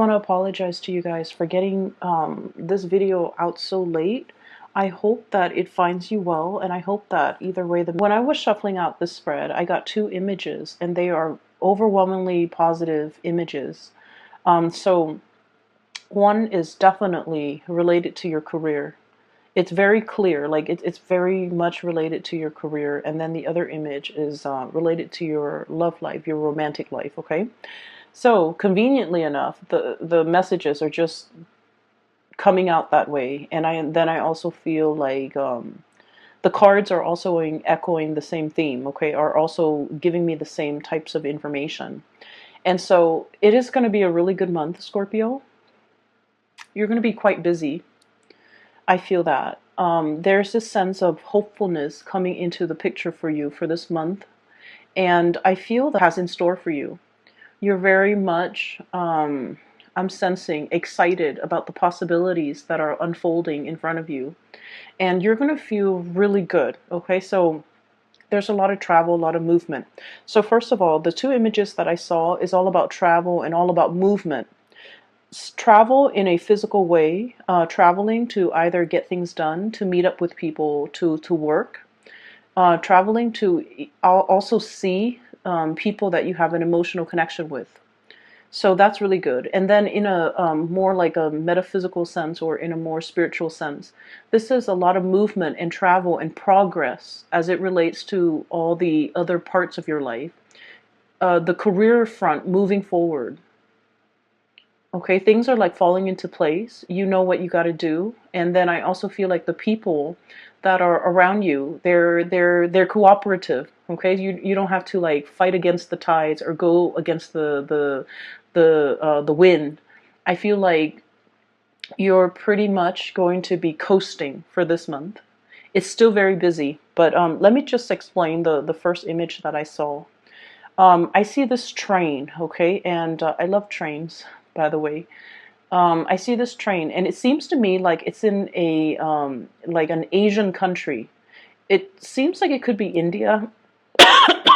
I want to apologize to you guys for getting this video out so late. I hope that it finds you well, and I hope that either way, when I was shuffling out this spread, I got two images, and they are overwhelmingly positive images. So one is definitely related to your career. It's very clear, like it's very much related to your career, and then the other image is related to your love life, your romantic life, okay? So conveniently enough, the messages are just coming out that way, and I also feel like the cards are also echoing the same theme. Okay, are also giving me the same types of information, and so it is going to be a really good month, Scorpio. You're going to be quite busy. I feel that there's this sense of hopefulness coming into the picture for you for this month, and I feel that has in store for you. You're very much, I'm sensing, excited about the possibilities that are unfolding in front of you. And you're going to feel really good, okay? So there's a lot of travel, a lot of movement. So first of all, the two images that I saw is all about travel and all about movement. Travel in a physical way, traveling to either get things done, to meet up with people, to work, traveling to also see people that you have an emotional connection with. So that's really good. And then in a more like a metaphysical sense, or in a more spiritual sense, this is a lot of movement and travel and progress as it relates to all the other parts of your life. The career front, moving forward. Okay, things are like falling into place. You know what you got to do. And then I also feel like the people that are around you, they're cooperative. Okay, you don't have to like fight against the tides or go against the wind. I feel like you're pretty much going to be coasting for this month. It's still very busy, but let me just explain the first image that I saw. I see this train, okay, and I love trains, by the way. I see this train, and it seems to me like it's in a like an Asian country. It seems like it could be India.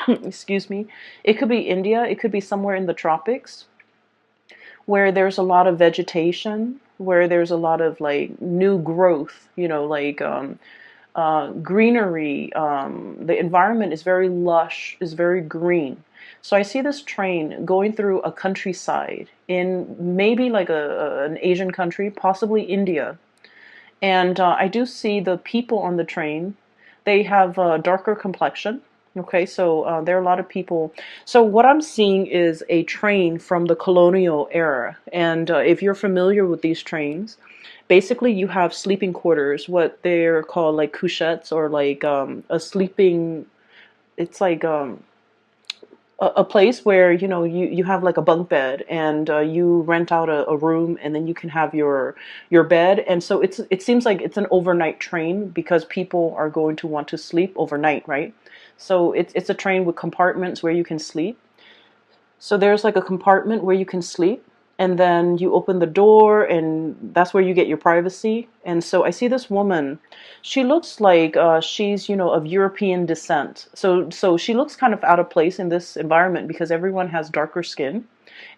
Excuse me. It could be India. It could be somewhere in the tropics, where there's a lot of vegetation, where there's a lot of like new growth. Like greenery. The environment is very lush, is very green. So I see this train going through a countryside in maybe like an Asian country, possibly India. And I do see the people on the train. They have a darker complexion. Okay, so there are a lot of people. So what I'm seeing is a train from the colonial era. And if you're familiar with these trains, basically you have sleeping quarters, what they're called like couchettes, or like a sleeping, it's like a place where you have like a bunk bed, and you rent out a room, and then you can have your bed. And so it seems like it's an overnight train because people are going to want to sleep overnight, right? So it's a train with compartments where you can sleep. So there's like a compartment where you can sleep, and then you open the door, and that's where you get your privacy. And so I see this woman. She looks like she's, of European descent. So she looks kind of out of place in this environment because everyone has darker skin,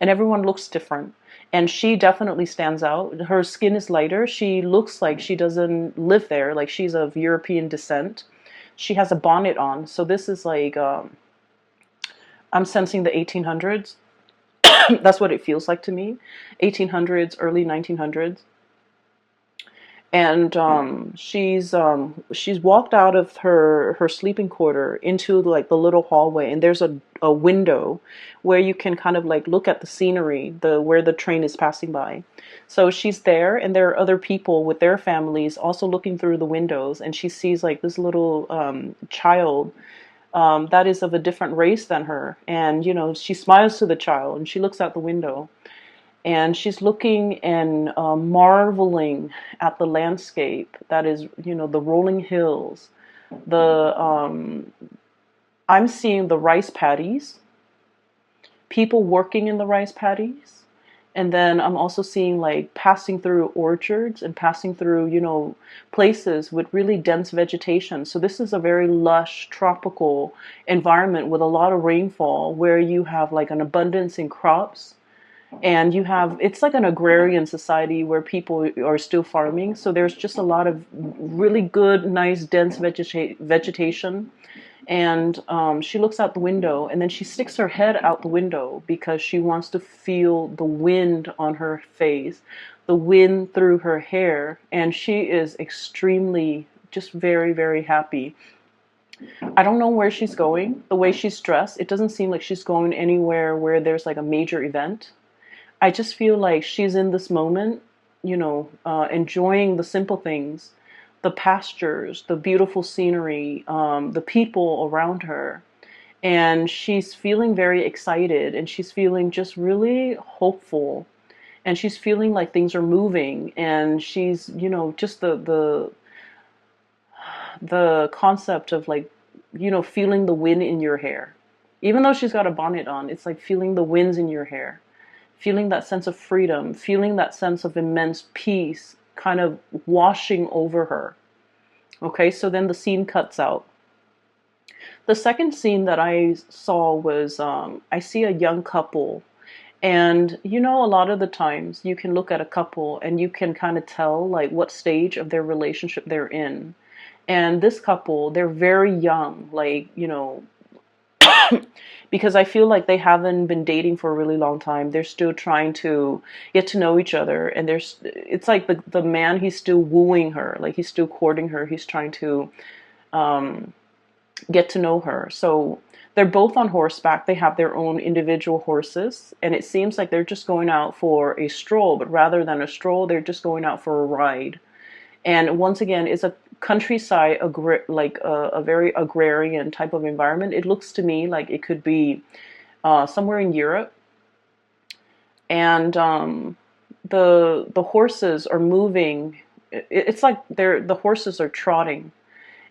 and everyone looks different. And she definitely stands out. Her skin is lighter. She looks like she doesn't live there, like she's of European descent. She has a bonnet on. So this is like, I'm sensing the 1800s. That's what it feels like to me. 1800s, early 1900s. And she's walked out of her sleeping quarter into like the little hallway, and there's a window where you can kind of like look at the scenery, where the train is passing by. So she's there, and there are other people with their families also looking through the windows, and she sees like this little child that is of a different race than her. And she smiles to the child, and she looks out the window, and she's looking and marveling at the landscape that is, the rolling hills. I'm seeing the rice paddies, people working in the rice paddies. And then I'm also seeing like passing through orchards and passing through, places with really dense vegetation. So this is a very lush tropical environment with a lot of rainfall, where you have like an abundance in crops. And you have, it's like an agrarian society where people are still farming, so there's just a lot of really good, nice, dense vegetation. And she looks out the window, and then she sticks her head out the window because she wants to feel the wind on her face, the wind through her hair, and she is extremely, just very, very happy. I don't know where she's going. The way she's dressed, it doesn't seem like she's going anywhere where there's like a major event. I just feel like she's in this moment, enjoying the simple things, the pastures, the beautiful scenery, the people around her. And she's feeling very excited, and she's feeling just really hopeful. And she's feeling like things are moving, and she's, just the concept of like, feeling the wind in your hair. Even though she's got a bonnet on, it's like feeling the winds in your hair, feeling that sense of freedom, feeling that sense of immense peace kind of washing over her. Okay, so then the scene cuts out. The second scene that I saw was I see a young couple. And a lot of the times you can look at a couple and you can kind of tell like what stage of their relationship they're in. And this couple, they're very young, like, because I feel like they haven't been dating for a really long time. They're still trying to get to know each other, and it's like the man, he's still wooing her, like he's still courting her. He's trying to um, get to know her. So they're both on horseback. They have their own individual horses, and it seems like they're just going out for a stroll, but rather than a stroll, they're just going out for a ride. And once again, it's a countryside, like a very agrarian type of environment. It looks to me like it could be somewhere in Europe. And the horses are moving. It's like the horses are trotting,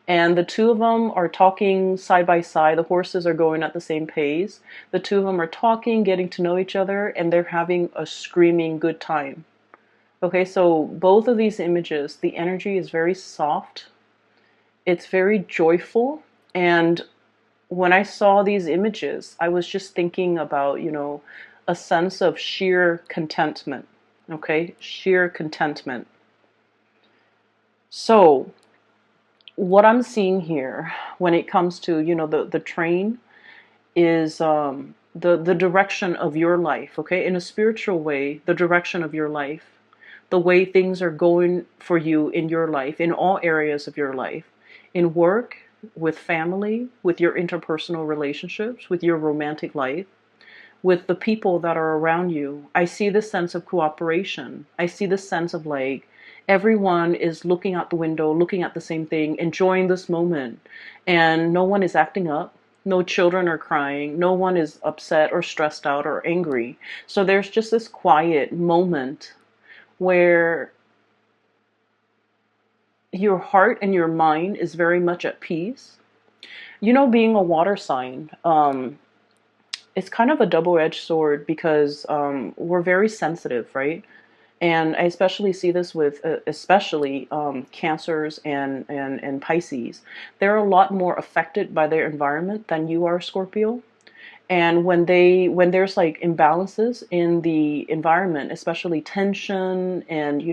and the two of them are talking side by side. The horses are going at the same pace. The two of them are talking, getting to know each other, and they're having a screaming good time. Okay, so both of these images, the energy is very soft. It's very joyful. And when I saw these images, I was just thinking about, a sense of sheer contentment. Okay, sheer contentment. So what I'm seeing here when it comes to, the train is the direction of your life. Okay, in a spiritual way, the direction of your life, the way things are going for you in your life, in all areas of your life, in work, with family, with your interpersonal relationships, with your romantic life, with the people that are around you. I see this sense of cooperation. I see this sense of like everyone is looking out the window, looking at the same thing, enjoying this moment, and no one is acting up. No children are crying. No one is upset or stressed out or angry. So there's just this quiet moment where your heart and your mind is very much at peace. Being a water sign, it's kind of a double-edged sword because we're very sensitive, right? And I especially see this with especially cancers and Pisces. They're a lot more affected by their environment than you are, Scorpio. And when there's like imbalances in the environment, especially tension and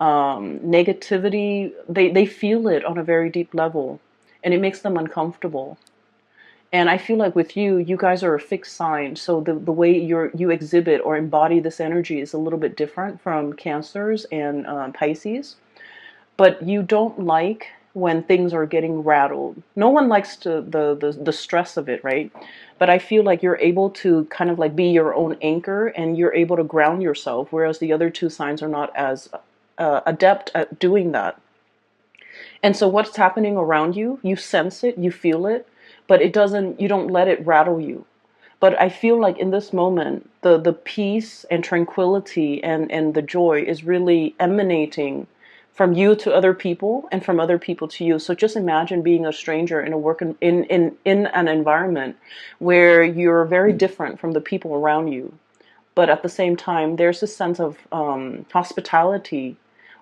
negativity, they feel it on a very deep level, and it makes them uncomfortable. And I feel like with you guys are a fixed sign, so the way you exhibit or embody this energy is a little bit different from Cancers and Pisces. But you don't like when things are getting rattled. No one likes the stress of it, right? But I feel like you're able to kind of like be your own anchor, and you're able to ground yourself, whereas the other two signs are not as adept at doing that. And so what's happening around you, you sense it, you feel it, but you don't let it rattle you. But I feel like in this moment, the peace and tranquility and the joy is really emanating from you to other people and from other people to you. So just imagine being a stranger in a in an environment where you're very different from the people around you. But at the same time, there's a sense of hospitality,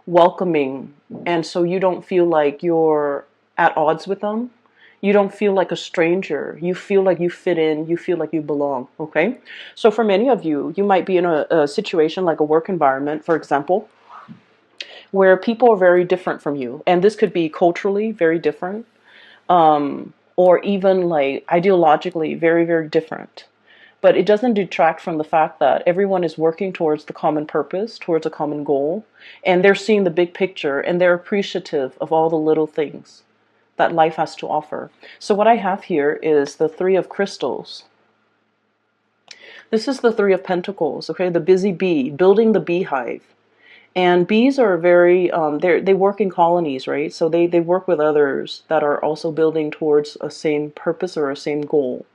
welcoming, and so you don't feel like you're at odds with them. You don't feel like a stranger. You feel like you fit in. You feel like you belong. Okay. So for many of you, you might be in a situation like a work environment, for example, where people are very different from you. And this could be culturally very different, or even like ideologically very, very different. But it doesn't detract from the fact that everyone is working towards the common purpose, towards a common goal, and they're seeing the big picture and they're appreciative of all the little things that life has to offer. So what I have here is the Three of Crystals. This is the Three of Pentacles, okay? The busy bee, building the beehive. And bees are very, they work in colonies, right? So they work with others that are also building towards a same purpose or a same goal.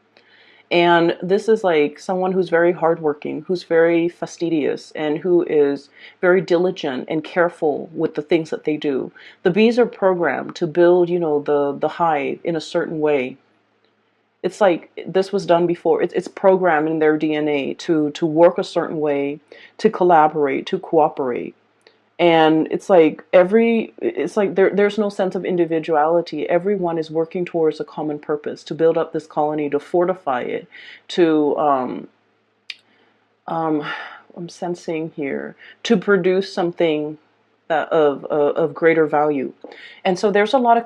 And this is like someone who's very hardworking, who's very fastidious, and who is very diligent and careful with the things that they do. The bees are programmed to build, you know, the hive in a certain way. It's like this was done before. It's programmed in their DNA to work a certain way, to collaborate, to cooperate. And it's like there's no sense of individuality. Everyone is working towards a common purpose, to build up this colony, to fortify it, to I'm sensing here, to produce something that of greater value. And so there's a lot of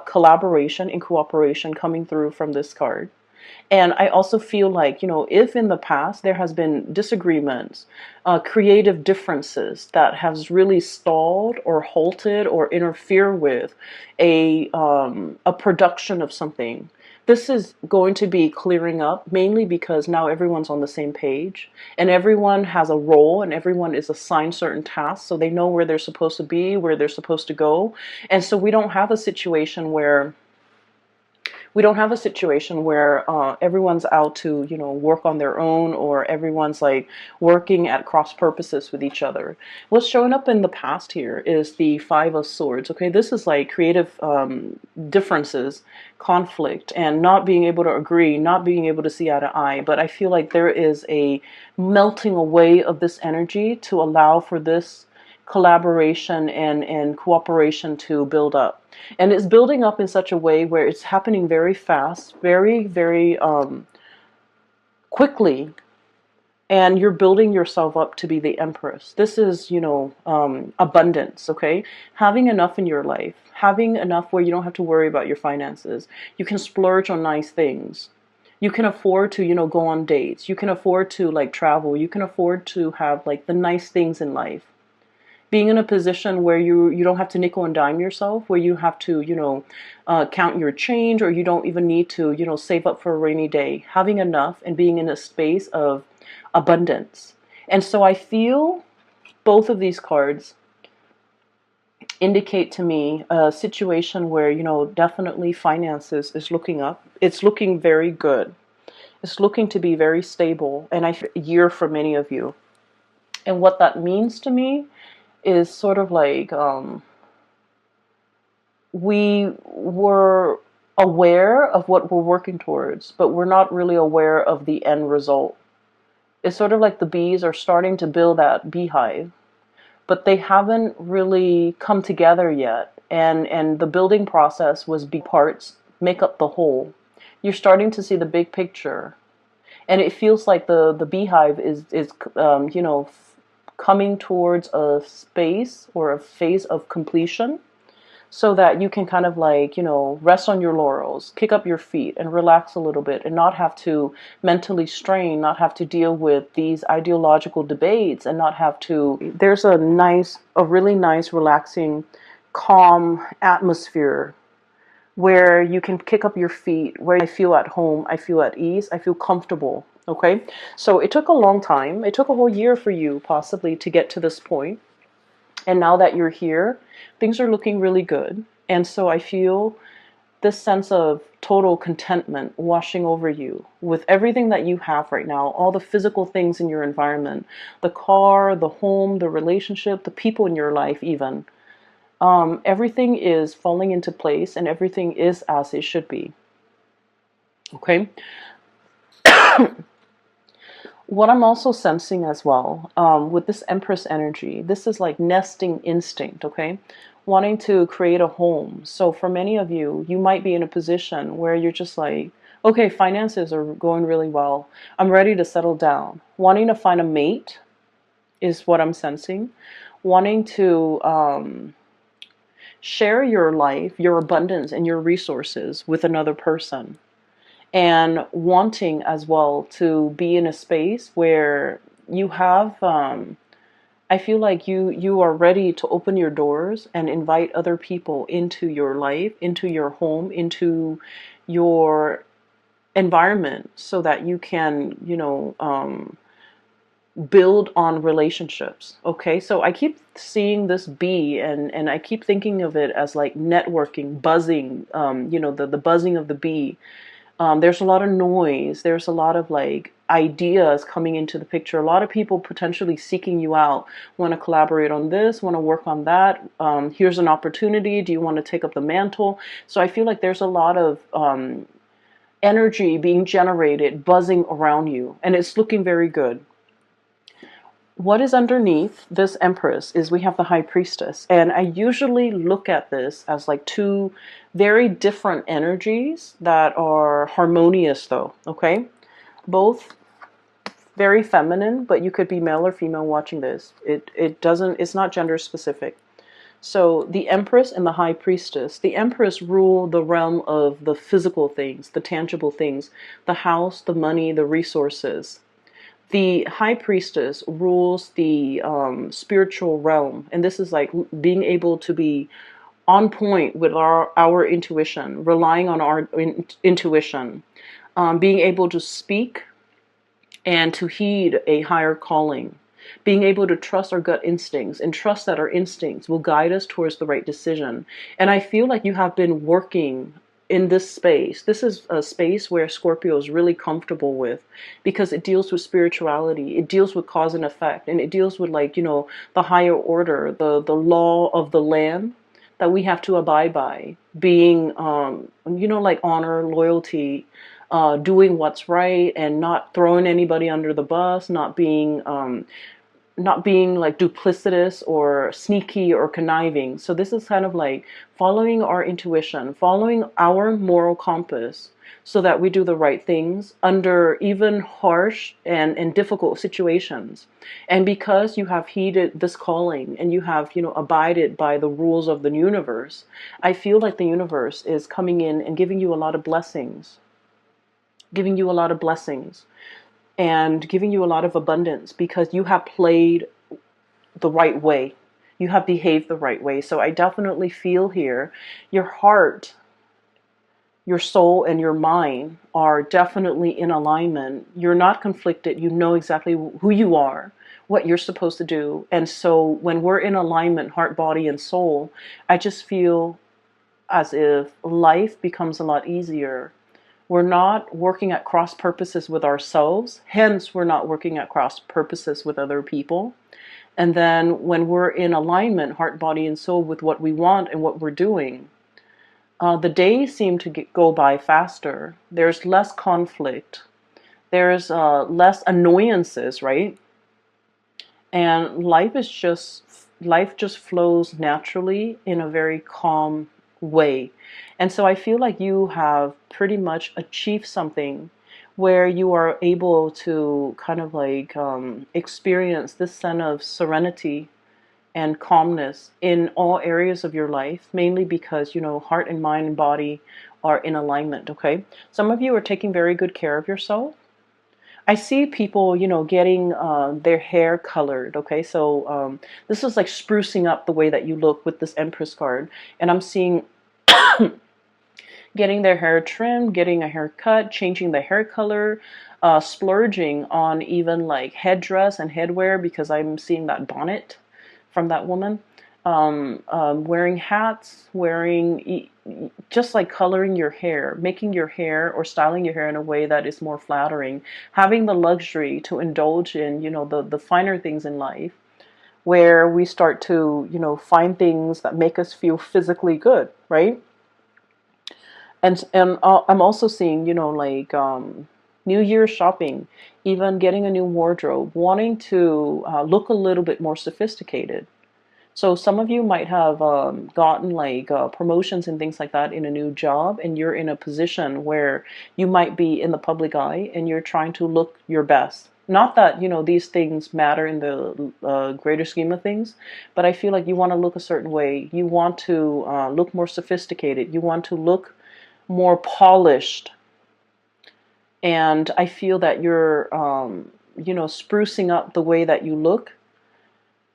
collaboration and cooperation coming through from this card. And I also feel like, you know, if in the past there has been disagreements, creative differences that has really stalled or halted or interfere with a production of something, this is going to be clearing up, mainly because now everyone's on the same page and everyone has a role and everyone is assigned certain tasks, so they know where they're supposed to be, where they're supposed to go. And so we don't have a situation where everyone's out to, you know, work on their own, or everyone's like working at cross purposes with each other. What's showing up in the past here is the Five of Swords. Okay, this is like creative differences, conflict, and not being able to agree, not being able to see eye to eye. But I feel like there is a melting away of this energy to allow for this collaboration and cooperation to build up. And it's building up in such a way where it's happening very fast, very, very quickly. And you're building yourself up to be the Empress. This is, you know, abundance, okay? Having enough in your life. Having enough where you don't have to worry about your finances. You can splurge on nice things. You can afford to, you know, go on dates. You can afford to, like, travel. You can afford to have, like, the nice things in life. Being in a position where you don't have to nickel and dime yourself, where you have to, you know, count your change, or you don't even need to, you know, save up for a rainy day. Having enough and being in a space of abundance. And so I feel both of these cards indicate to me a situation where, you know, definitely finances is looking up. It's looking very good. It's looking to be very stable, and a year for many of you. And what that means to me is sort of like we were aware of what we're working towards, but we're not really aware of the end result. It's sort of like the bees are starting to build that beehive, but they haven't really come together yet. And the building process was big parts make up the whole. You're starting to see the big picture, and it feels like the beehive is you know, coming towards a space or a phase of completion, so that you can kind of like, you know, rest on your laurels, kick up your feet and relax a little bit, and not have to mentally strain, not have to deal with these ideological debates, and not have to, there's a really nice, relaxing, calm atmosphere where you can kick up your feet, where I feel at home, I feel at ease, I feel comfortable. Okay, so it took a long time. It took a whole year for you possibly to get to this point. And now that you're here, things are looking really good. And so I feel this sense of total contentment washing over you with everything that you have right now, all the physical things in your environment, the car, the home, the relationship, the people in your life even. Everything is falling into place and everything is as it should be. Okay? What I'm also sensing as well, with this Empress energy, this is like nesting instinct, okay? wanting to create a home. So for many of you, you might be in a position where you're just like, okay, finances are going really well. I'm ready to settle down. Wanting to find a mate is what I'm sensing. Wanting to share your life, your abundance, and your resources with another person. And wanting as well to be in a space where you have I feel like you are ready to open your doors and invite other people into your life, into your home, into your environment, so that you can, build on relationships. Okay, so I keep seeing this bee, and I keep thinking of it as like networking, buzzing, the buzzing of the bee. There's a lot of noise. There's a lot of like ideas coming into the picture. A lot of people potentially seeking you out, want to collaborate on this, want to work on that. Here's an opportunity. Do you want to take up the mantle? So I feel like there's a lot of energy being generated, buzzing around you, and it's looking very good. What is underneath this Empress is we have the High Priestess. And I usually look at this as like two very different energies that are harmonious though, okay? Both very feminine, but you could be male or female watching this. It's not gender specific. So the Empress and the High Priestess. The Empress rule the realm of the physical things, the tangible things, the house, the money, the resources. The High Priestess rules the spiritual realm, and this is like being able to be on point with our intuition, relying on our intuition, being able to speak and to heed a higher calling, being able to trust our gut instincts and trust that our instincts will guide us towards the right decision. And I feel like you have been working in this space. This is a space where Scorpio is really comfortable with, because it deals with spirituality, it deals with cause and effect, and it deals with like, the higher order, the law of the land that we have to abide by, being like honor, loyalty, doing what's right, and not throwing anybody under the bus, not being like duplicitous or sneaky or conniving. So this is kind of like following our intuition, following our moral compass, so that we do the right things under even harsh and difficult situations. And because you have heeded this calling and you have, abided by the rules of the universe, I feel like the universe is coming in and giving you a lot of blessings, giving you a lot of blessings and giving you a lot of abundance, because you have played the right way. You have behaved the right way. So I definitely feel here your heart, your soul, and your mind are definitely in alignment. You're not conflicted. You know exactly who you are, what you're supposed to do. And so when we're in alignment, heart, body, and soul, I just feel as if life becomes a lot easier. We're not working at cross purposes with ourselves. Hence, we're not working at cross purposes with other people. And then when we're in alignment, heart, body, and soul, with what we want and what we're doing, the days seem to go by faster. There's less conflict. There's less annoyances, right? And life just flows naturally in a very calm way. And so I feel like you have pretty much achieved something where you are able to kind of like experience this sense of serenity and calmness in all areas of your life, mainly because, heart and mind and body are in alignment, okay? Some of you are taking very good care of yourself. I see people, getting their hair colored, okay? So this is like sprucing up the way that you look with this Empress card. And I'm seeing getting their hair trimmed, getting a haircut, changing the hair color, splurging on even like headdress and headwear, because I'm seeing that bonnet from that woman. Wearing hats, just like coloring your hair, making your hair or styling your hair in a way that is more flattering, having the luxury to indulge in, the finer things in life, where we start to, find things that make us feel physically good, right? And I'm also seeing, like New Year's shopping, even getting a new wardrobe, wanting to look a little bit more sophisticated. So some of you might have gotten like promotions and things like that in a new job, and you're in a position where you might be in the public eye and you're trying to look your best. Not that, these things matter in the greater scheme of things, but I feel like you want to look a certain way. You want to look more sophisticated. You want to look more polished. And I feel that you're, sprucing up the way that you look,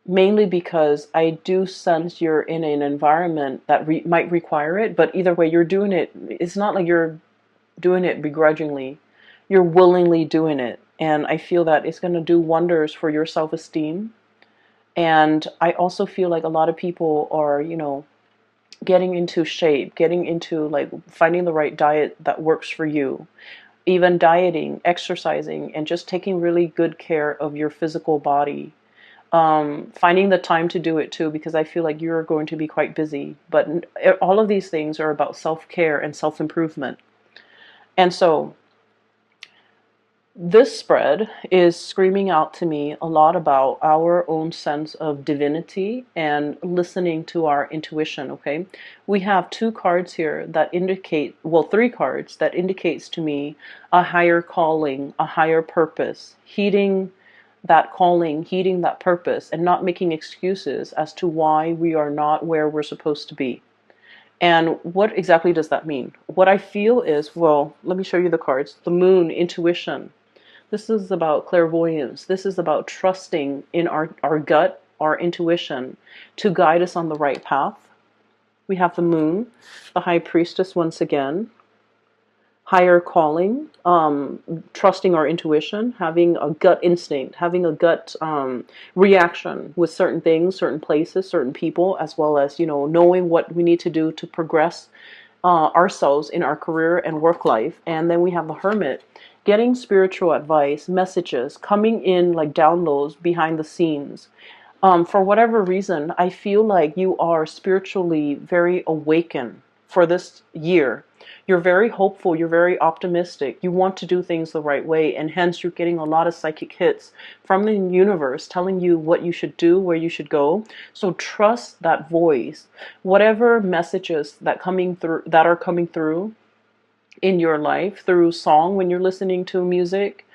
mainly because I do sense you're in an environment that might require it, but either way, you're doing it. It's not like you're doing it begrudgingly. You're willingly doing it. And I feel that it's going to do wonders for your self-esteem. And I also feel like a lot of people are, getting into shape, getting into like finding the right diet that works for you. Even dieting, exercising, and just taking really good care of your physical body. Finding the time to do it too, because I feel like you're going to be quite busy. But all of these things are about self-care and self-improvement. And so this spread is screaming out to me a lot about our own sense of divinity and listening to our intuition, okay? We have two cards here that indicate, well, three cards that indicates to me a higher calling, a higher purpose, heeding that calling, heeding that purpose, and not making excuses as to why we are not where we're supposed to be. And what exactly does that mean? What I feel is, well, let me show you the cards. The moon, intuition. This is about clairvoyance. This is about trusting in our gut, our intuition, to guide us on the right path. We have the moon, the high priestess once again. Higher calling, trusting our intuition, having a gut instinct, having a gut reaction with certain things, certain places, certain people, as well as, knowing what we need to do to progress ourselves in our career and work life. And then we have the hermit, getting spiritual advice, messages, coming in like downloads behind the scenes. For whatever reason, I feel like you are spiritually very awakened for this year. You're very hopeful, you're very optimistic, you want to do things the right way, and hence you're getting a lot of psychic hits from the universe telling you what you should do, where you should go. So trust that voice. Whatever messages that are coming through in your life, through song when you're listening to music,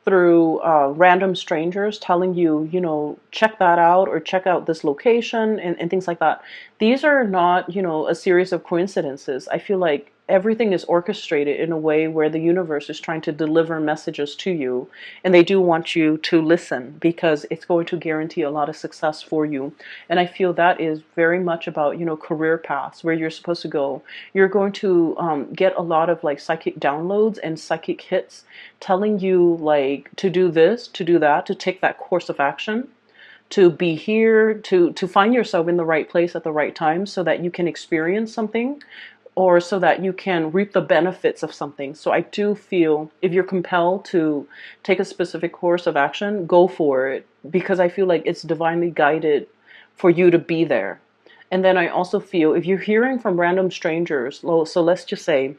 through random strangers telling you, check that out or check out this location and things like that. These are not, a series of coincidences. I feel like everything is orchestrated in a way where the universe is trying to deliver messages to you, and they do want you to listen because it's going to guarantee a lot of success for you. And I feel that is very much about, career paths where you're supposed to go. You're going to get a lot of like psychic downloads and psychic hits telling you like to do this, to do that, to take that course of action, to be here, to find yourself in the right place at the right time so that you can experience something, or so that you can reap the benefits of something. So I do feel if you're compelled to take a specific course of action, go for it, because I feel like it's divinely guided for you to be there. And then I also feel if you're hearing from random strangers, so let's just say,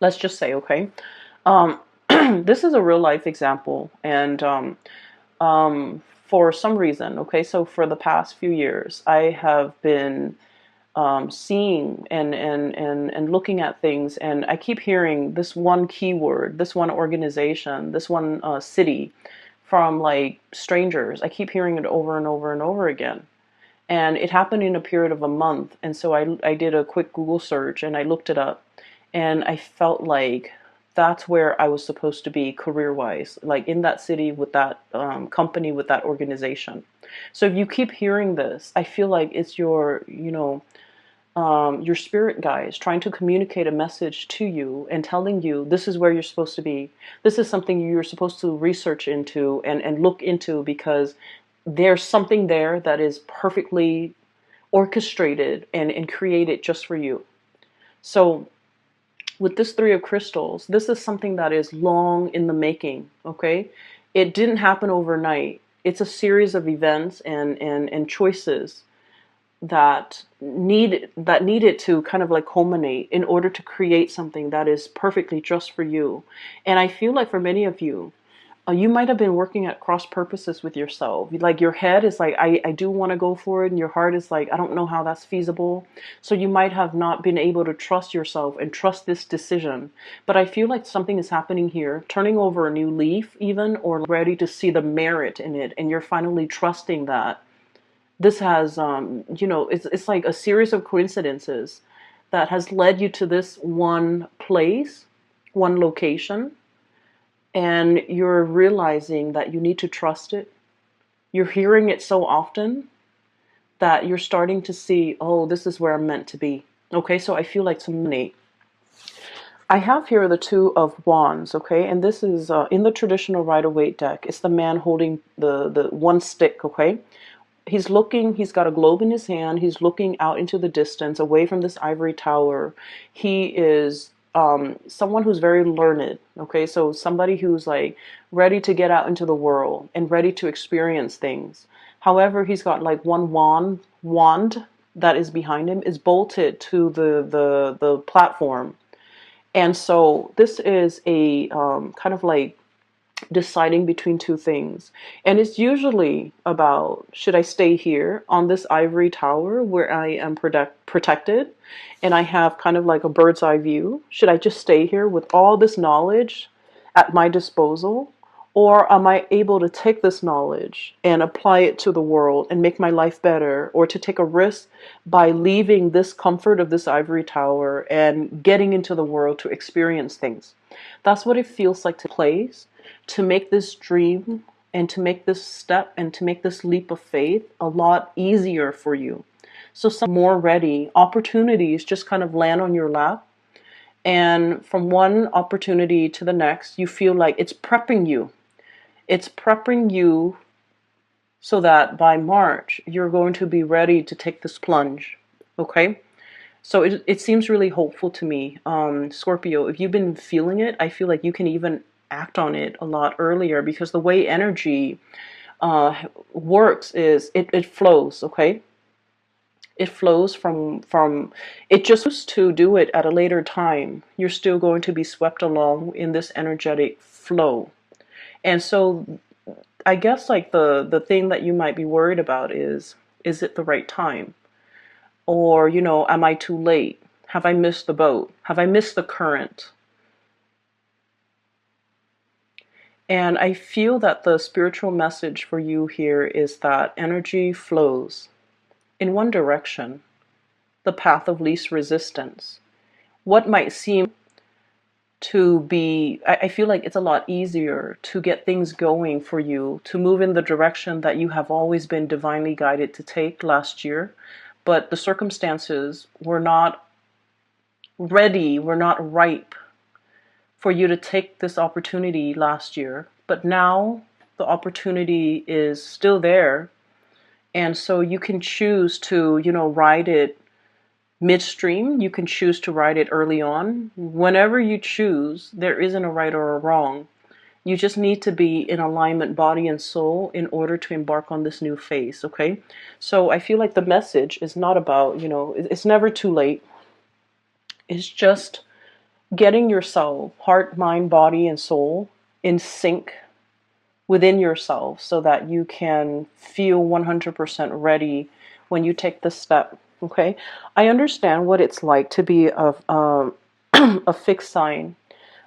okay, this is a real life example, and for some reason, okay, so for the past few years, I have been seeing and looking at things, and I keep hearing this one keyword, this one organization, this one city from like strangers. I keep hearing it over and over and over again. And it happened in a period of a month. And so I did a quick Google search and I looked it up, and I felt like that's where I was supposed to be career-wise, like in that city with that company, with that organization. So if you keep hearing this, I feel like it's your spirit guides trying to communicate a message to you and telling you this is where you're supposed to be. This is something you're supposed to research into and look into, because there's something there that is perfectly orchestrated and created just for you. So with this Three of Crystals, this is something that is long in the making, okay? It didn't happen overnight. It's a series of events and choices that needed to kind of like culminate in order to create something that is perfectly just for you. And I feel like for many of you, You might have been working at cross purposes with yourself. Like your head is like, I do want to go for it. And your heart is like, I don't know how that's feasible. So you might have not been able to trust yourself and trust this decision. But I feel like something is happening here, turning over a new leaf even, or ready to see the merit in it. And you're finally trusting that this has, it's like a series of coincidences that has led you to this one place, one location, and you're realizing that you need to trust it. You're hearing it so often that you're starting to see, oh, this is where I'm meant to be. Okay, so I feel like I have here the Two of Wands, okay, and this is in the traditional Rider-Waite deck. It's the man holding the one stick, okay. He's got a globe in his hand. He's looking out into the distance, away from this ivory tower. He is someone who's very learned, okay? So somebody who's like ready to get out into the world and ready to experience things. However, he's got like one wand that is behind him is bolted to the platform. And so this is a kind of like deciding between two things. And it's usually about, should I stay here on this ivory tower where I am protected and I have kind of like a bird's eye view? Should I just stay here with all this knowledge at my disposal? Or am I able to take this knowledge and apply it to the world and make my life better? Or to take a risk by leaving this comfort of this ivory tower and getting into the world to experience things? That's what it feels like to place, to make this dream and to make this step and to make this leap of faith a lot easier for you. So some more ready opportunities just kind of land on your lap. And from one opportunity to the next, you feel like it's prepping you. It's prepping you so that by March, you're going to be ready to take this plunge. Okay? So it seems really hopeful to me. Scorpio, if you've been feeling it, I feel like you can even act on it a lot earlier, because the way energy works is it flows, okay? It flows from it just used to do it at a later time. You're still going to be swept along in this energetic flow. And so I guess like the thing that you might be worried about is it the right time? Or, am I too late? Have I missed the boat? Have I missed the current? And I feel that the spiritual message for you here is that energy flows in one direction, the path of least resistance. What might seem to be, I feel like it's a lot easier to get things going for you, to move in the direction that you have always been divinely guided to take last year. But the circumstances were not ready, were not ripe for you to take this opportunity last year. But now the opportunity is still there. And so you can choose to, ride it midstream. You can choose to ride it early on. Whenever you choose, there isn't a right or a wrong. You just need to be in alignment, body and soul, in order to embark on this new phase, okay? So I feel like the message is not about, it's never too late. It's just getting yourself, heart, mind, body, and soul in sync within yourself so that you can feel 100% ready when you take this step, okay? I understand what it's like to be a fixed sign,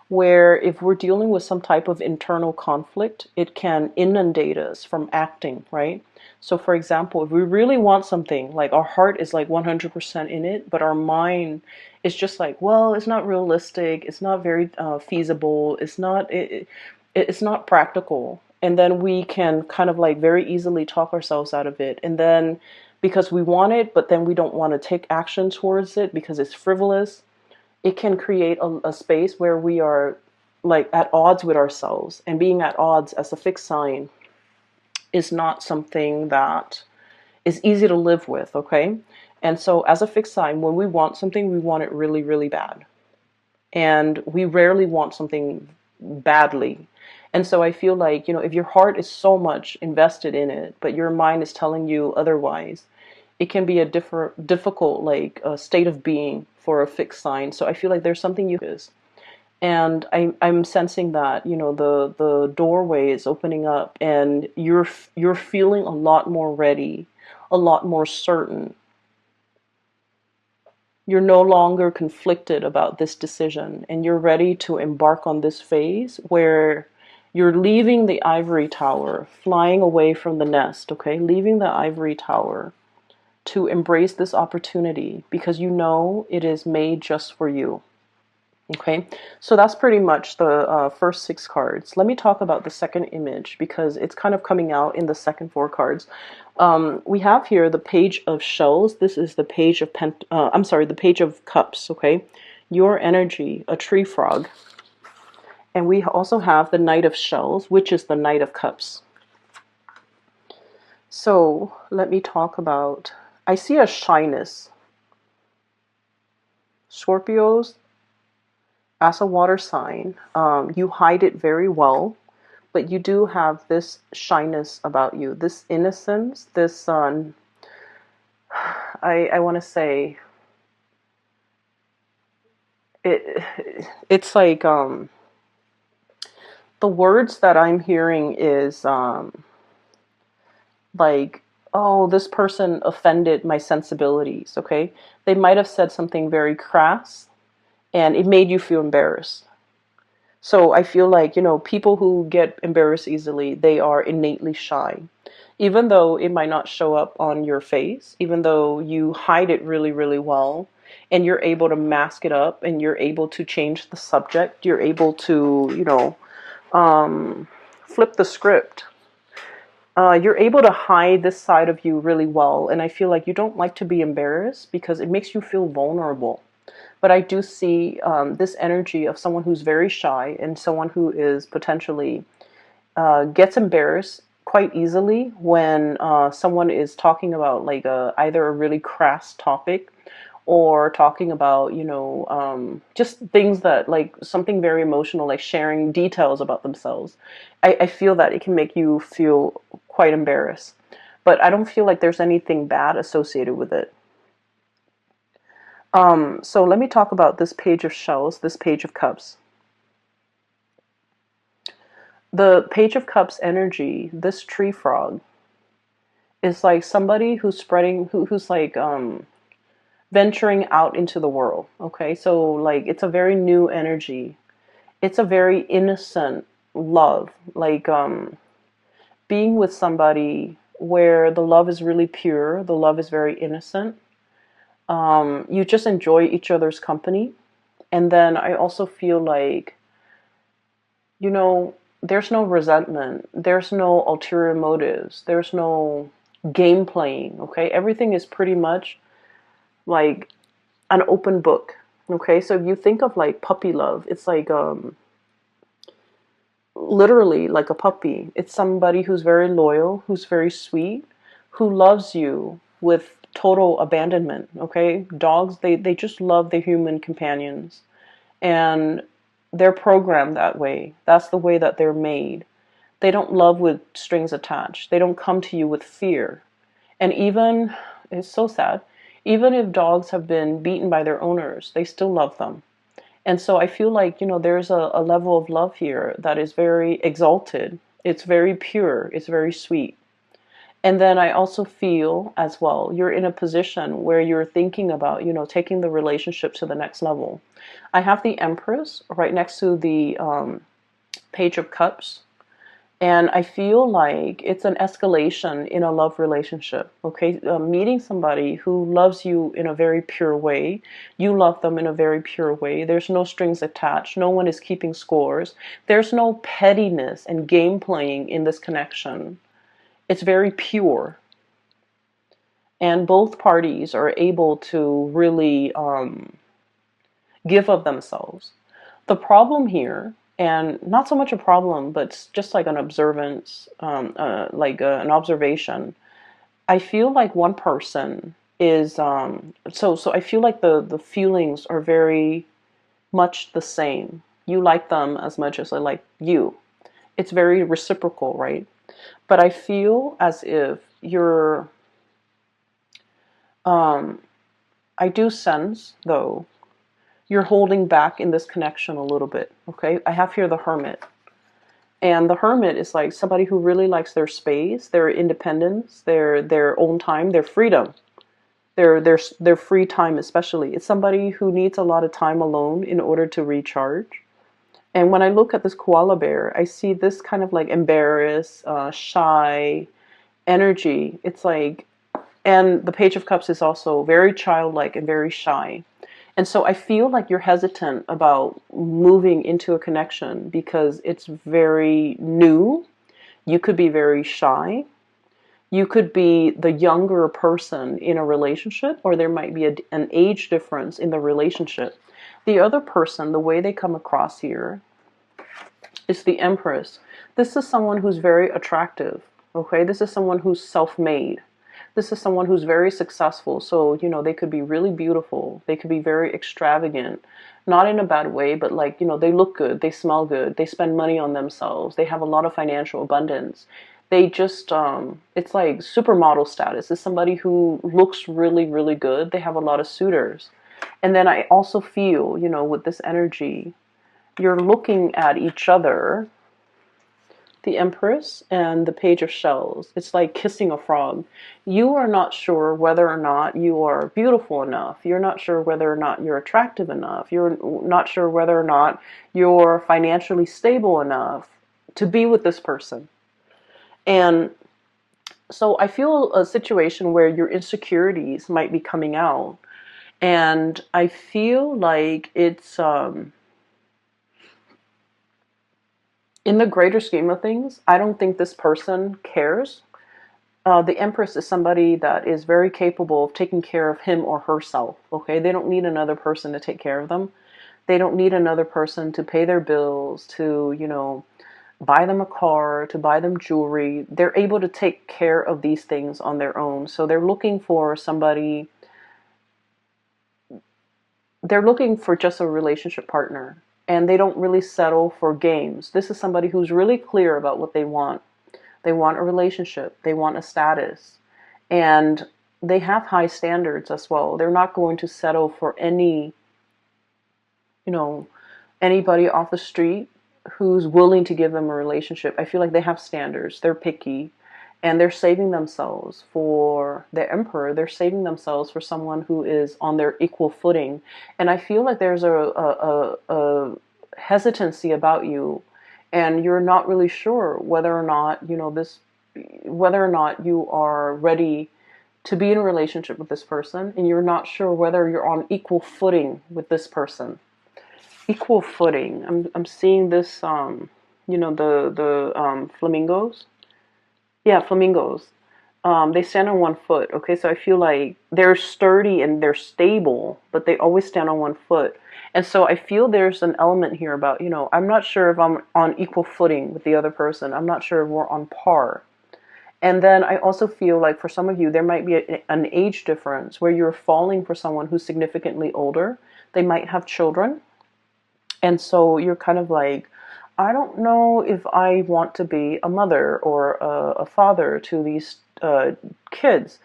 where if we're dealing with some type of internal conflict, it can inundate us from acting, right? So for example, if we really want something, like our heart is like 100% in it, but our mind is just like, well, it's not realistic, it's not very feasible, it's not practical. And then we can kind of like very easily talk ourselves out of it. And then because we want it, but then we don't want to take action towards it because it's frivolous, it can create a space where we are like at odds with ourselves. And being at odds as a fixed sign is not something that is easy to live with, okay? And so as a fixed sign, when we want something, we want it really, really bad. And we rarely want something badly. And so I feel like, if your heart is so much invested in it, but your mind is telling you otherwise, it can be a difficult like state of being for a fixed sign. So I feel like there's something you is. And I'm sensing that, you know, the doorway is opening up, and you're feeling a lot more ready, a lot more certain. You're no longer conflicted about this decision, and you're ready to embark on this phase where you're leaving the ivory tower, flying away from the nest, okay? Leaving the ivory tower to embrace this opportunity because you know it is made just for you. Okay, so that's pretty much the first 6 cards. Let me talk about the second image because it's kind of coming out in the second 4 cards. We have here the Page of Shells. This is the Page of I'm sorry, the Page of Cups. Okay, your energy, a tree frog, and we also have the Knight of Shells, which is the Knight of Cups. So let me talk about. I see a shyness. Scorpios, as a water sign, you hide it very well, but you do have this shyness about you, this innocence, this I want to say it. It's like the words that I'm hearing is like, oh, this person offended my sensibilities. Okay, they might have said something very crass, and it made you feel embarrassed. So I feel like, you know, people who get embarrassed easily, they are innately shy. Even though it might not show up on your face, even though you hide it really, really well, and you're able to mask it up, and you're able to change the subject, you're able to, you know, flip the script. You're able to hide this side of you really well, and I feel like you don't like to be embarrassed because it makes you feel vulnerable. But I do see this energy of someone who's very shy and someone who is potentially gets embarrassed quite easily when someone is talking about like either a really crass topic or talking about, you know, just things that like something very emotional, like sharing details about themselves. I feel that it can make you feel quite embarrassed. But I don't feel like there's anything bad associated with it. So let me talk about this Page of Shells, this Page of Cups. The Page of Cups energy, this tree frog, is like somebody who's spreading, who's like venturing out into the world. Okay, so like it's a very new energy. It's a very innocent love, like being with somebody where the love is really pure, the love is very innocent. You just enjoy each other's company. And then I also feel like, you know, there's no resentment, there's no ulterior motives, there's no game playing, okay? Everything is pretty much like an open book, okay? So if you think of like puppy love, it's like literally like a puppy. It's somebody who's very loyal, who's very sweet, who loves you with total abandonment, okay? Dogs, they just love their human companions. And they're programmed that way. That's the way that they're made. They don't love with strings attached. They don't come to you with fear. And even, it's so sad, even if dogs have been beaten by their owners, they still love them. And so I feel like, you know, there's a level of love here that is very exalted. It's very pure. It's very sweet. And then I also feel as well, you're in a position where you're thinking about, you know, taking the relationship to the next level. I have the Empress right next to the Page of Cups. And I feel like it's an escalation in a love relationship, okay? Meeting somebody who loves you in a very pure way. You love them in a very pure way. There's no strings attached. No one is keeping scores. There's no pettiness and game playing in this connection. It's very pure. And both parties are able to really give of themselves. The problem here, and not so much a problem, but just like an observance, an observation. I feel like one person is so I feel like the feelings are very much the same. You like them as much as I like you. It's very reciprocal, right? But I feel as if you're I do sense though You're holding back in this connection a little bit, okay? I have here the Hermit. And the Hermit is like somebody who really likes their space, their independence, their own time, their freedom, their free time especially. It's somebody who needs a lot of time alone in order to recharge. And when I look at this koala bear, I see this kind of like embarrassed, shy energy. It's like, and the Page of Cups is also very childlike and very shy. And so I feel like you're hesitant about moving into a connection because it's very new. You could be very shy. You could be the younger person in a relationship, or there might be an age difference in the relationship. The other person, the way they come across here, is the Empress. This is someone who's very attractive, okay? This is someone who's self-made. This is someone who's very successful. So, you know, they could be really beautiful. They could be very extravagant. Not in a bad way, but like, you know, they look good. They smell good. They spend money on themselves. They have a lot of financial abundance. They just, it's like supermodel status. It's somebody who looks really, really good. They have a lot of suitors. And then I also feel, you know, with this energy, you're looking at each other, the Empress and the Page of Shells. It's like kissing a frog. You are not sure whether or not you are beautiful enough. You're not sure whether or not you're attractive enough. You're not sure whether or not you're financially stable enough to be with this person. And so I feel a situation where your insecurities might be coming out. And I feel like it's, in the greater scheme of things, I don't think this person cares. The Empress is somebody that is very capable of taking care of him or herself, okay? They don't need another person to take care of them. They don't need another person to pay their bills, to, you know, buy them a car, to buy them jewelry. They're able to take care of these things on their own. So they're looking for somebody, they're looking for just a relationship partner. And they don't really settle for games. This is somebody who's really clear about what they want. They want a relationship. They want a status. And they have high standards as well. They're not going to settle for any, you know, anybody off the street who's willing to give them a relationship. I feel like they have standards. They're picky. And they're saving themselves for the Emperor. They're saving themselves for someone who is on their equal footing. And I feel like there's a hesitancy about you, and you're not really sure whether or not, you know, whether or not you are ready to be in a relationship with this person, and you're not sure whether you're on equal footing with this person. Equal footing. I'm seeing this, you know, the flamingos. Yeah, flamingos. They stand on one foot. Okay, so I feel like they're sturdy and they're stable, but they always stand on one foot. And so I feel there's an element here about, you know, I'm not sure if I'm on equal footing with the other person. I'm not sure if we're on par. And then I also feel like for some of you, there might be an age difference where you're falling for someone who's significantly older. They might have children. And so you're kind of like, I don't know if I want to be a mother or a father to these kids.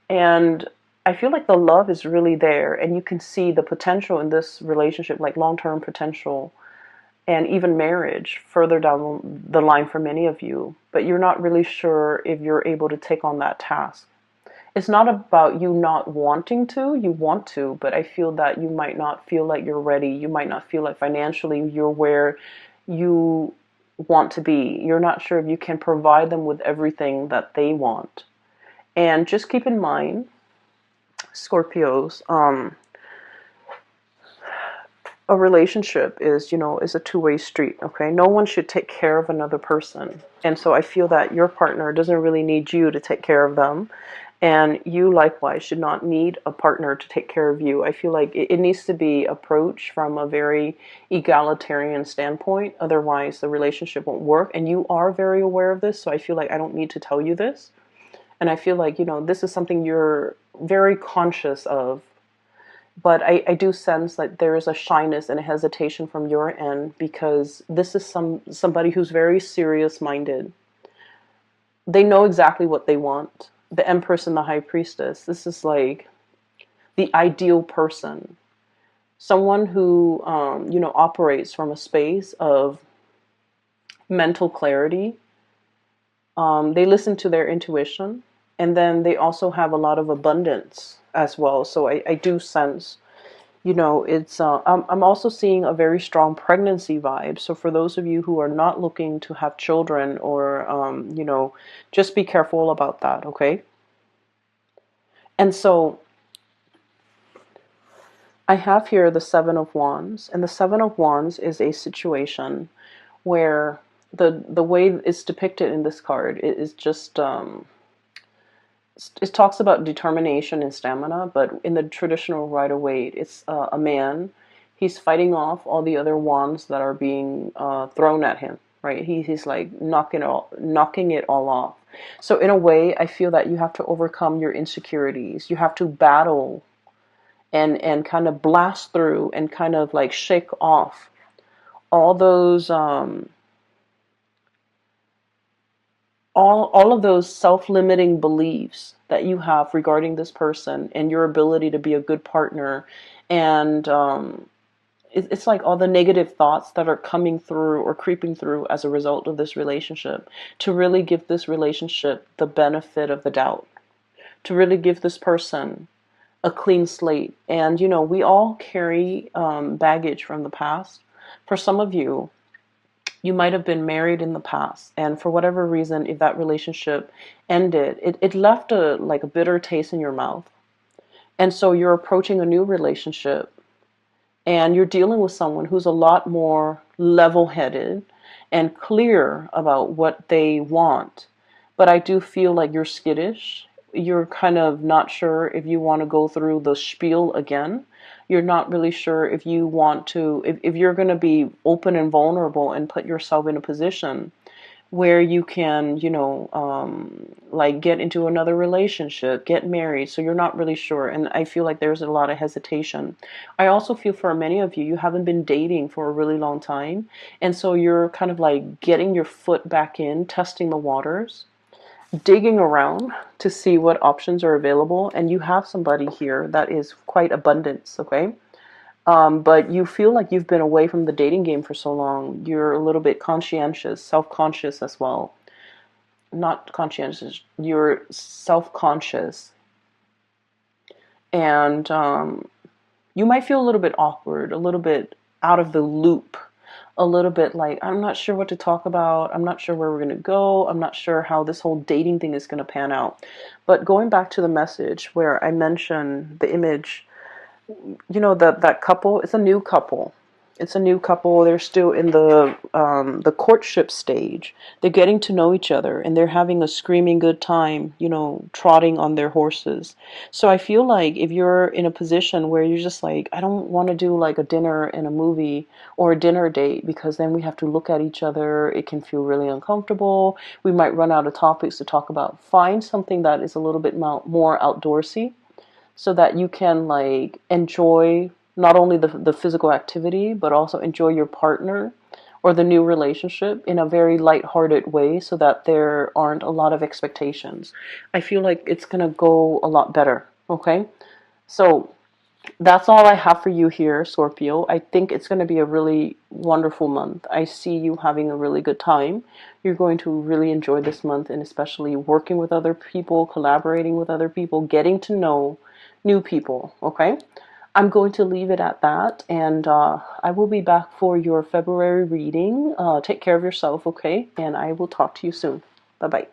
And I feel like the love is really there, and you can see the potential in this relationship, like long-term potential, and even marriage further down the line for many of you. But you're not really sure if you're able to take on that task. It's not about you not wanting to. You want to, but I feel that you might not feel like you're ready. You might not feel like financially you're where you want to be. You're not sure if you can provide them with everything that they want. And just keep in mind, Scorpios, a relationship is, you know, is a two-way street, okay? No one should take care of another person. And so I feel that your partner doesn't really need you to take care of them. And you likewise should not need a partner to take care of you. I feel like it needs to be approached from a very egalitarian standpoint. Otherwise, the relationship won't work. And you are very aware of this, so I feel like I don't need to tell you this. And I feel like, you know, this is something you're very conscious of. But I do sense that there is a shyness and a hesitation from your end, because this is somebody who's very serious-minded. They know exactly what they want. The Empress and the High Priestess. This is like the ideal person. someone who, you know, operates from a space of mental clarity. They listen to their intuition, and then they also have a lot of abundance as well. So I do sense, you know, it's I'm also seeing a very strong pregnancy vibe. So for those of you who are not looking to have children, or you know, just be careful about that, okay? And so I have here the Seven of Wands, and the Seven of Wands is a situation where the way it's depicted in this card, it is just it talks about determination and stamina, but in the traditional Rider-Waite, it's a man. He's fighting off all the other wands that are being thrown at him, right? He's like knocking it all off. So in a way, I feel that you have to overcome your insecurities. You have to battle and kind of blast through and kind of like shake off all those all of those self-limiting beliefs that you have regarding this person and your ability to be a good partner. And it's like all the negative thoughts that are coming through or creeping through as a result of this relationship, to really give this relationship the benefit of the doubt, to really give this person a clean slate. And you know, we all carry baggage from the past. For some of you, you might have been married in the past, and for whatever reason, if that relationship ended, it left a like a bitter taste in your mouth. And so you're approaching a new relationship, and you're dealing with someone who's a lot more level-headed and clear about what they want. But I do feel like you're skittish. You're kind of not sure if you want to go through the spiel again. You're not really sure if you want to, if you're going to be open and vulnerable and put yourself in a position where you can, you know, like get into another relationship, get married. So you're not really sure. And I feel like there's a lot of hesitation. I also feel for many of you, you haven't been dating for a really long time. And so you're kind of like getting your foot back in, testing the waters, digging around to see what options are available. And you have somebody here that is quite abundance, okay? But you feel like you've been away from the dating game for so long. You're a little bit conscientious, self-conscious as well. Not conscientious, you're self-conscious. And you might feel a little bit awkward, a little bit out of the loop, a little bit like, I'm not sure what to talk about. I'm not sure where we're going to go. I'm not sure how this whole dating thing is going to pan out. But going back to the message where I mentioned the image, you know, that couple, it's a new couple. It's a new couple. They're still in the courtship stage. They're getting to know each other, and they're having a screaming good time, you know, trotting on their horses. So I feel like if you're in a position where you're just like, I don't want to do like a dinner and a movie or a dinner date, because then we have to look at each other. It can feel really uncomfortable. We might run out of topics to talk about. Find something that is a little bit more outdoorsy, so that you can like enjoy not only the physical activity, but also enjoy your partner or the new relationship in a very lighthearted way, so that there aren't a lot of expectations. I feel like it's going to go a lot better, okay? So that's all I have for you here, Scorpio. I think it's going to be a really wonderful month. I see you having a really good time. You're going to really enjoy this month, and especially working with other people, collaborating with other people, getting to know new people, okay? I'm going to leave it at that, and I will be back for your February reading. Take care of yourself, okay? And I will talk to you soon. Bye-bye.